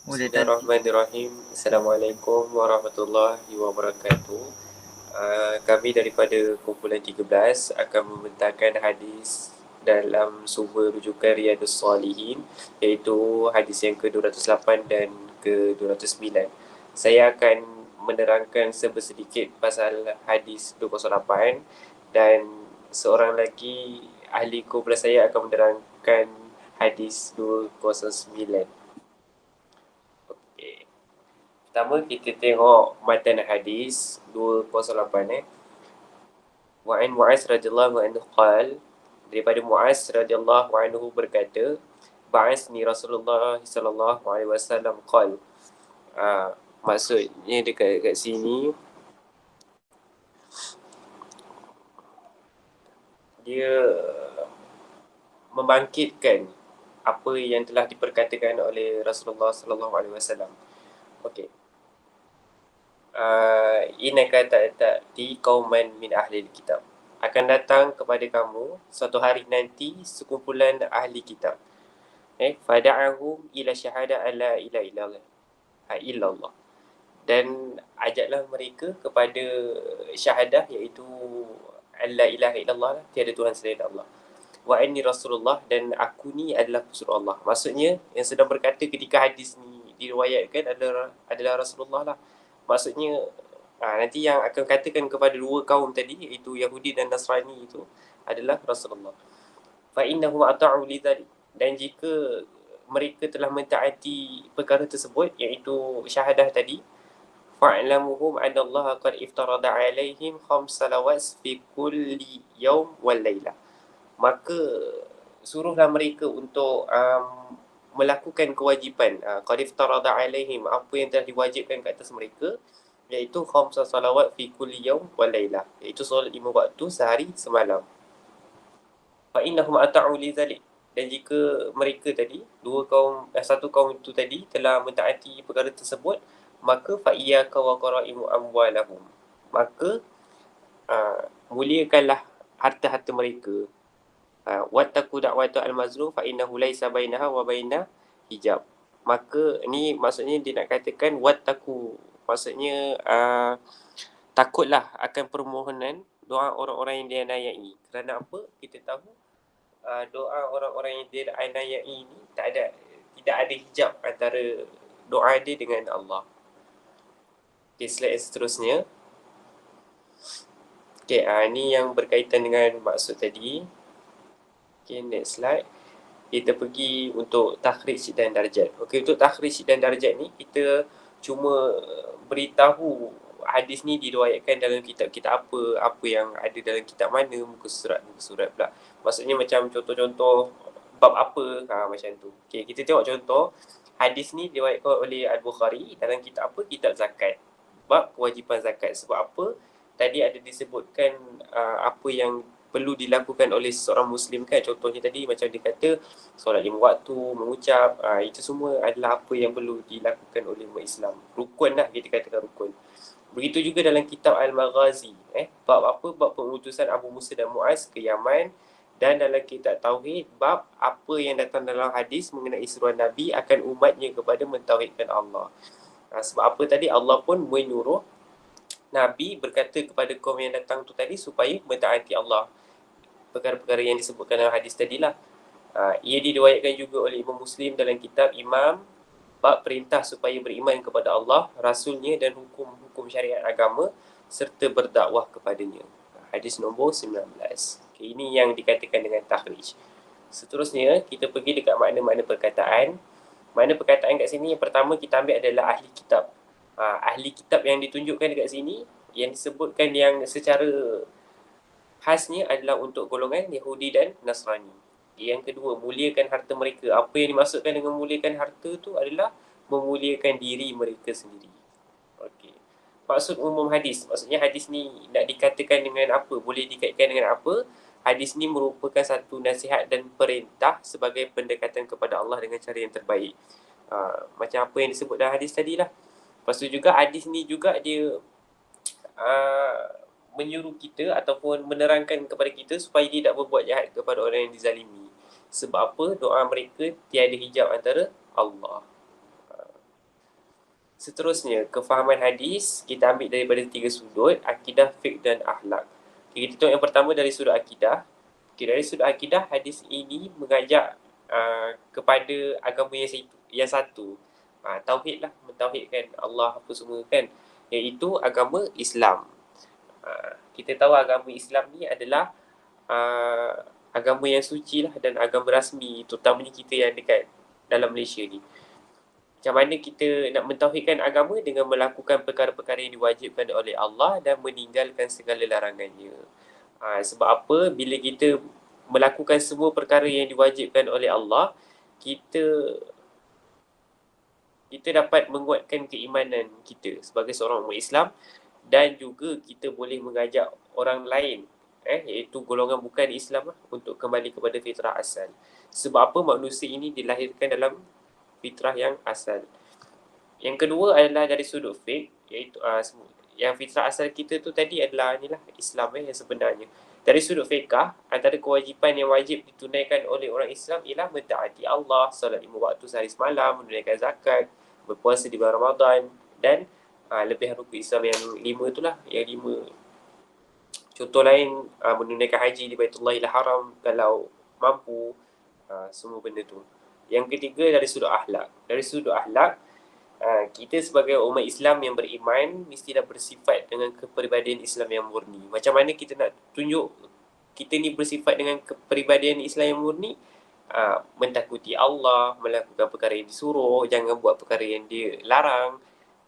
Udah tadi. Bismillahirrahmanirrahim. Assalamualaikum warahmatullahi wabarakatuh. Kami daripada kumpulan 13 akan membentangkan hadis dalam sumber rujukan Riyadhus Salihin, iaitu hadis yang ke-208 dan ke-209. Saya akan menerangkan sedikit pasal hadis 208 dan seorang lagi ahli kumpulan saya akan menerangkan hadis 209. Okay. Pertama kita tengok matan hadis 208 Wa'an Mu'az radhiyallahu anhu qal, daripada Mu'az radhiyallahu anhu berkata, ba'asni Rasulullah sallallahu alaihi wasallam qal. Maksudnya dekat sini dia membangkitkan apa yang telah diperkatakan oleh Rasulullah sallallahu alaihi wasallam. Okey. Innaka ta'ti qauman min ahli kitab. Akan datang kepada kamu suatu hari nanti sekumpulan ahli kitab. Fada'ahum ila syahada alla ilaha illallah. Dan ajaklah mereka kepada syahadah, iaitu alla ilaha illallah, tiada Tuhan selain Allah. Wa anni Rasulullah, dan aku ni adalah Rasul Allah. Maksudnya yang sedang berkata ketika hadis ni diriwayatkan adalah Rasulullah lah. Maksudnya nanti yang akan katakan kepada dua kaum tadi, iaitu Yahudi dan Nasrani, itu adalah Rasulullah. Fa innahum ata'u lidzalik, dan jika mereka telah mentaati perkara tersebut, iaitu syahadah tadi, fa'lamuhum anna Allah qad iftarada alaihim khams salawat fi kulli yawm wal lailah. Maka suruhlah mereka untuk melakukan kewajipan qad iftarada alaihim, apa yang telah diwajibkan ke atas mereka, iaitu khamsa salawat fi kulli yawm wal lailah, iaitu solat 5 waktu sehari semalam. Fa innahum ata'u li zalik, dan jika mereka tadi satu kaum itu tadi telah mentaati perkara tersebut, maka fa iyyaka wa qaraimu amwalahum, maka muliakanlah harta-harta mereka. Wattaqu da'wata al-mazlum fa innahu laisa bainaha wa baina hijab. Maka ni maksudnya dia nak katakan wattaqu, maksudnya takutlah akan permohonan doa orang-orang yang dia aniayai. Kerana apa? Kita tahu doa orang-orang yang dia aniayai ini tidak ada hijab antara doa dia dengan Allah. Okay, slide seterusnya. Okay, ni yang berkaitan dengan maksud tadi. Okay, next slide. Kita pergi untuk takhrij dan darjat. Okey, untuk takhrij dan darjat ni kita cuma beritahu hadis ni diriwayatkan dalam kitab-kitab apa yang ada dalam kitab mana, muka surat pula. Maksudnya macam contoh-contoh bab apa, macam tu. Okey, kita tengok contoh hadis ni diriwayatkan oleh Al-Bukhari dalam kitab apa? Kitab zakat. Bab kewajipan zakat. Sebab apa? Tadi ada disebutkan apa yang perlu dilakukan oleh seorang Muslim kan. Contohnya tadi macam dia kata solat 5 waktu, mengucap, itu semua adalah apa yang perlu dilakukan oleh umat Islam. Rukun lah, kita katakan rukun. Begitu juga dalam kitab Al-Maghazi. Bab apa? Bab pengutusan Abu Musa dan Muaz ke Yaman. Dan dalam kitab Tauhid, bab apa yang datang dalam hadis mengenai seruan Nabi akan umatnya kepada mentauhidkan Allah. Sebab apa tadi? Allah pun menyuruh Nabi berkata kepada kaum yang datang tu tadi supaya mentaati Allah. Perkara-perkara yang disebutkan dalam hadis tadilah. Ia diriwayatkan juga oleh Imam Muslim dalam kitab Imam, bab perintah supaya beriman kepada Allah, Rasulnya dan hukum-hukum syariat agama serta berdakwah kepadanya. Hadis nombor 19. Okay, ini yang dikatakan dengan takhrij. Seterusnya kita pergi dekat makna-makna perkataan. Makna perkataan kat sini yang pertama kita ambil adalah ahli kitab. Ahli kitab yang ditunjukkan dekat sini, yang disebutkan yang secara khasnya adalah untuk golongan Yahudi dan Nasrani. Yang kedua, muliakan harta mereka. Apa yang dimaksudkan dengan muliakan harta tu adalah memuliakan diri mereka sendiri. Okey. Maksud umum hadis, maksudnya hadis ni nak dikatakan dengan apa? Boleh dikaitkan dengan apa? Hadis ni merupakan satu nasihat dan perintah sebagai pendekatan kepada Allah dengan cara yang terbaik. Macam apa yang disebut dalam hadis tadi lah. Lepas tu juga hadis ni juga dia menyuruh kita ataupun menerangkan kepada kita supaya tidak berbuat jahat kepada orang yang dizalimi. Sebab apa? Doa mereka tiada hijab antara Allah. seterusnya, kefahaman hadis kita ambil daripada 3 sudut, akidah, fiqh dan akhlak. Okay, kita tengok yang pertama dari sudut akidah. Okay, dari sudut akidah, hadis ini mengajak kepada agama yang satu. Tauhid lah, mentauhidkan Allah apa semua kan, iaitu agama Islam. Kita tahu agama Islam ni adalah agama yang suci lah dan agama rasmi, terutamanya kita yang dekat dalam Malaysia ni. Macam mana kita nak mentauhidkan agama dengan melakukan perkara-perkara yang diwajibkan oleh Allah dan meninggalkan segala larangannya. Sebab apa? Bila kita melakukan semua perkara yang diwajibkan oleh Allah, kita dapat menguatkan keimanan kita sebagai seorang umat Islam, dan juga kita boleh mengajak orang lain, iaitu golongan bukan Islam lah, untuk kembali kepada fitrah asal. Sebab apa? Manusia ini dilahirkan dalam fitrah yang asal. Yang kedua adalah dari sudut fiqh, iaitu yang fitrah asal kita tu tadi adalah inilah Islam yang sebenarnya. Dari sudut fiqh, antara kewajipan yang wajib ditunaikan oleh orang Islam ialah mentaati Allah, solat 5 waktu sehari semalam, menunaikan zakat, berpuasa di bulan Ramadan, dan lebih rukun Islam yang 5 itulah, yang 5. Contoh lain, menunaikan haji di Baitullahil Haram kalau mampu, semua benda tu. Yang ketiga dari sudut akhlak. Dari sudut akhlak, kita sebagai umat Islam yang beriman mestilah bersifat dengan kepribadian Islam yang murni. Macam mana kita nak tunjuk kita ni bersifat dengan kepribadian Islam yang murni? Mentakuti Allah, melakukan perkara yang disuruh, jangan buat perkara yang dia larang,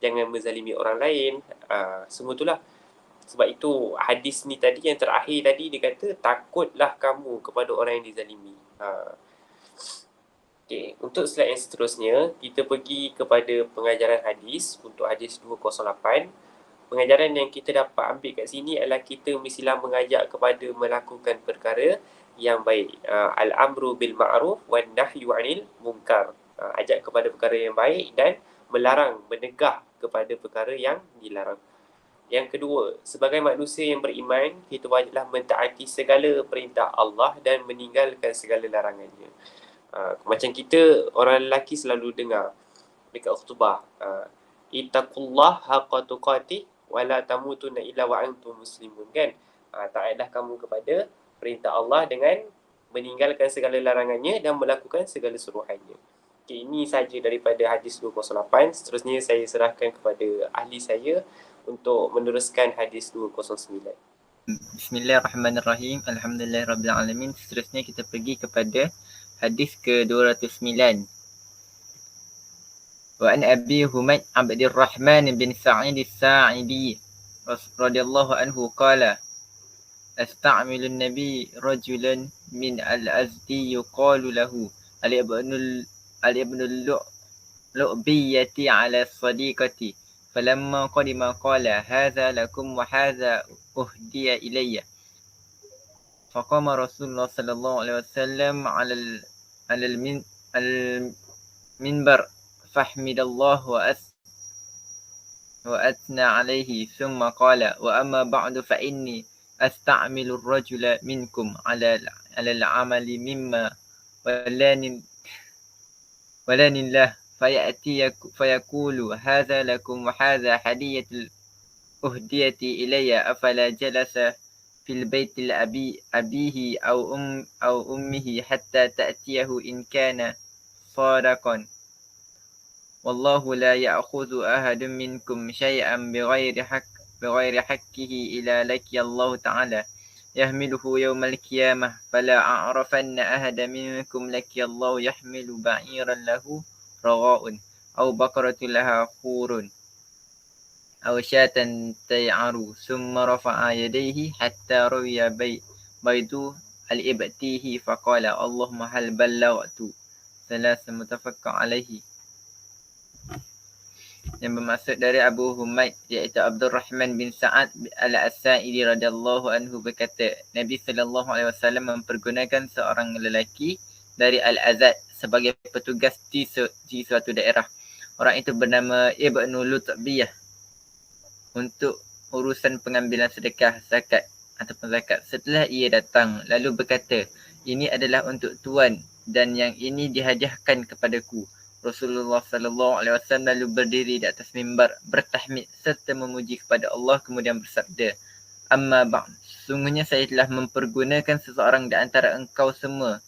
jangan menzalimi orang lain, semua itulah. Sebab itu hadis ni tadi, yang terakhir tadi, dia kata takutlah kamu kepada orang yang dizalimi. Okay, untuk slide yang seterusnya, kita pergi kepada pengajaran hadis untuk hadis 208. Pengajaran yang kita dapat ambil kat sini adalah kita mestilah mengajak kepada melakukan perkara yang baik. Al-amru bil ma'ruf wan nahyu 'anil munkar. Ajak kepada perkara yang baik dan melarang, menegah kepada perkara yang dilarang. Yang kedua, sebagai manusia yang beriman, kita wajiblah mentaati segala perintah Allah dan meninggalkan segala larangannya. Macam kita, orang lelaki selalu dengar dekat khutbah, ittaqullah haqqa tuqatih wala tamutunna illa wa antum muslimun, kan? Taatlah kamu kepada perintah Allah dengan meninggalkan segala larangannya dan melakukan segala suruhannya. Okay, ini saja daripada hadis 208. Seterusnya saya serahkan kepada ahli saya untuk meneruskan hadis 209. Bismillahirrahmanirrahim. Alhamdulillahirrabbilalamin. Seterusnya kita pergi kepada hadis ke-209. Wa an Abi Humaid Abdurrahman bin Sa'id as-Sa'idi radhiyallahu anhu qala asta'milu an-nabi rajulan min al-Azdi yuqalu lahu al-ibnul lu'biyati ala sadiqati falamma qadima qala hadha lakum wa hadha uhdiya ilayya faqama Rasulullah sallallahu alaihi wasallam ala al-minbar fahmidallah wa athna alayhi thumma qala wa amma ba'du fa inni asta'milu ar-rajula minkum ala al-amali mimma walanillah fayaqulu hadha lakum wa hadha hadiyatul uhdiyati ilayya afala jalasa fil baiti abihi aw ummihi hatta ta'tiyahu in kana sadaqan wallahu la ya'khudhu ahadun minkum shay'an bighairi haqqihi ila laki Allah ta'ala yahmiluhu yawmal qiyamah fala a'rafanna ahada minkum laki Allah yahmilu ba'iran lahu ragha'un aw baqaratun laha khurun aw syatan tay'aru thumma rafa'a yadayhi hatta rawiya baydu al-ibtihi faqala Allahumma hal ballaghtu thalatha mutafaqqan alaihi. Yang bermaksud dari Abu Humaid iaitu Abdurrahman bin Sa'ad al-Sa'idi radhiyallahu anhu berkata, Nabi sallallahu alaihi wasallam mempergunakan seorang lelaki dari Al-Azad sebagai petugas di suatu daerah. Orang itu bernama Ibnu Lutbiyah untuk urusan pengambilan sedekah zakat ataupun zakat. Setelah ia datang lalu berkata, ini adalah untuk tuan dan yang ini dihadiahkan kepadaku. Rasulullah sallallahu alaihi wasallam lalu berdiri di atas mimbar bertahmid serta memuji kepada Allah kemudian bersabda, "Amma ba'd, sungguhnya saya telah mempergunakan seseorang di antara engkau semua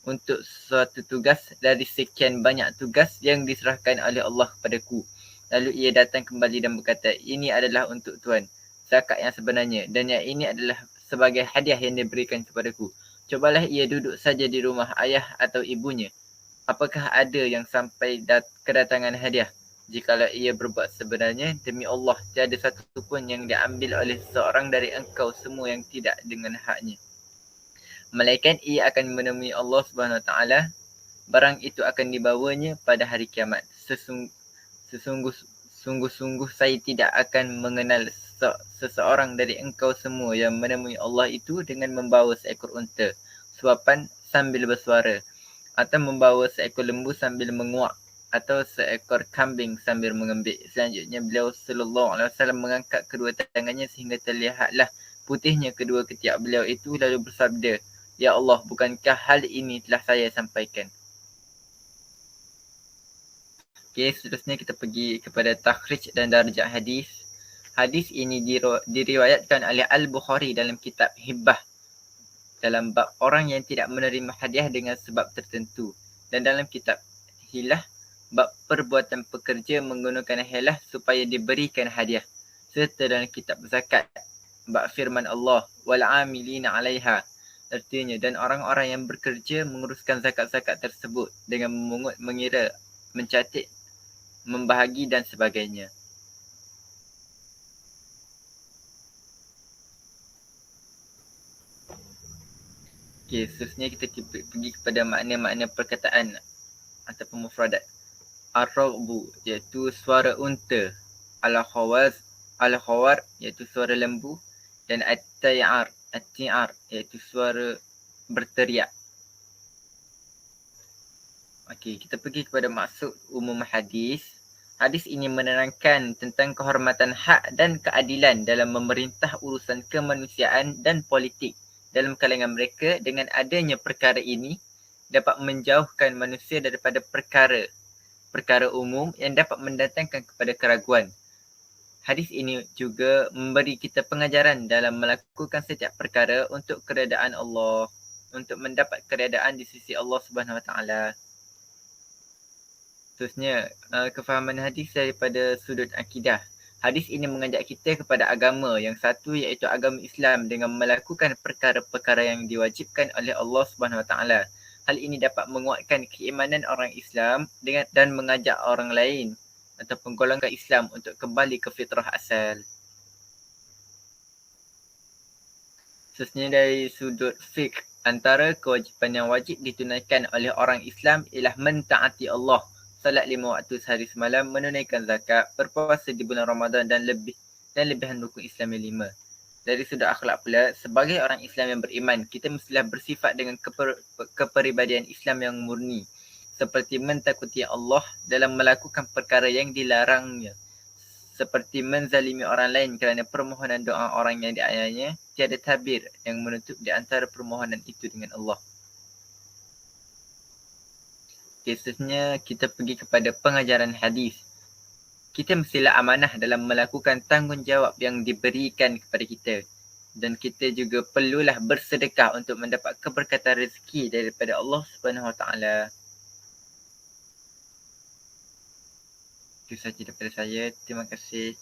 untuk suatu tugas dari sekian banyak tugas yang diserahkan oleh Allah kepadaku." Lalu ia datang kembali dan berkata, "Ini adalah untuk Tuan, zakat yang sebenarnya, dan yang ini adalah sebagai hadiah yang diberikan kepadaku. Cobalah ia duduk saja di rumah ayah atau ibunya. Apakah ada yang sampai kedatangan hadiah? Jikalau ia berbuat sebenarnya, demi Allah, tiada satu pun yang diambil oleh seseorang dari engkau semua yang tidak dengan haknya. Melainkan ia akan menemui Allah Subhanahu Wa Taala. Barang itu akan dibawanya pada hari kiamat. Sungguh-sungguh saya tidak akan mengenal seseorang dari engkau semua yang menemui Allah itu dengan membawa seekor unta, suapan sambil bersuara, atau membawa seekor lembu sambil menguak, atau seekor kambing sambil mengembik. Selanjutnya beliau sallallahu alaihi wasallam mengangkat kedua tangannya sehingga terlihatlah putihnya kedua ketiak beliau itu lalu bersabda, "Ya Allah, bukankah hal ini telah saya sampaikan?" Okey, seterusnya kita pergi kepada takhrij dan darjah hadis. Hadis ini diriwayatkan oleh Al-Bukhari dalam kitab Hibbah dalam bab orang yang tidak menerima hadiah dengan sebab tertentu, dan dalam kitab Hilah bab perbuatan pekerja menggunakan hilah supaya diberikan hadiah, serta dalam kitab zakat bab firman Allah wal amilina 'alaiha, artinya dan orang-orang yang bekerja menguruskan zakat-zakat tersebut dengan memungut, mengira, mencatat, membahagi dan sebagainya. Okey, seterusnya kita pergi kepada makna-makna perkataan ataupun mufradat. Ar-raghbu iaitu suara unta, al-khawar iaitu suara lembu, dan at-ti'ar iaitu suara berteriak. Okey, kita pergi kepada maksud umum hadis. Hadis ini menerangkan tentang kehormatan hak dan keadilan dalam memerintah urusan kemanusiaan dan politik dalam kalangan mereka. Dengan adanya perkara ini dapat menjauhkan manusia daripada perkara umum yang dapat mendatangkan kepada keraguan. Hadis ini juga memberi kita pengajaran dalam melakukan setiap perkara untuk keredaan Allah, untuk mendapat keredaan di sisi Allah Subhanahu Wa Taala. Seterusnya, kefahaman hadis daripada sudut akidah. Hadis ini mengajak kita kepada agama yang satu, iaitu agama Islam, dengan melakukan perkara-perkara yang diwajibkan oleh Allah Subhanahu Wa Taala. Hal ini dapat menguatkan keimanan orang Islam dan mengajak orang lain ataupun golongan Islam untuk kembali ke fitrah asal. Seterusnya dari sudut fiqh, antara kewajipan yang wajib ditunaikan oleh orang Islam ialah mentaati Allah, salat 5 waktu sehari semalam, menunaikan zakat, berpuasa di bulan Ramadan dan lebihan rukun Islam yang 5. Dari sudut akhlak pula, sebagai orang Islam yang beriman, kita mestilah bersifat dengan kepribadian Islam yang murni, seperti mentakuti Allah dalam melakukan perkara yang dilarangnya, seperti menzalimi orang lain kerana permohonan doa orang yang dianiaya, tiada tabir yang menutup di antara permohonan itu dengan Allah. Seterusnya kita pergi kepada pengajaran hadis. Kita mestilah amanah dalam melakukan tanggungjawab yang diberikan kepada kita, dan kita juga perlulah bersedekah untuk mendapat keberkatan rezeki daripada Allah Subhanahu Wa Taala. Itu sahaja daripada saya. Terima kasih.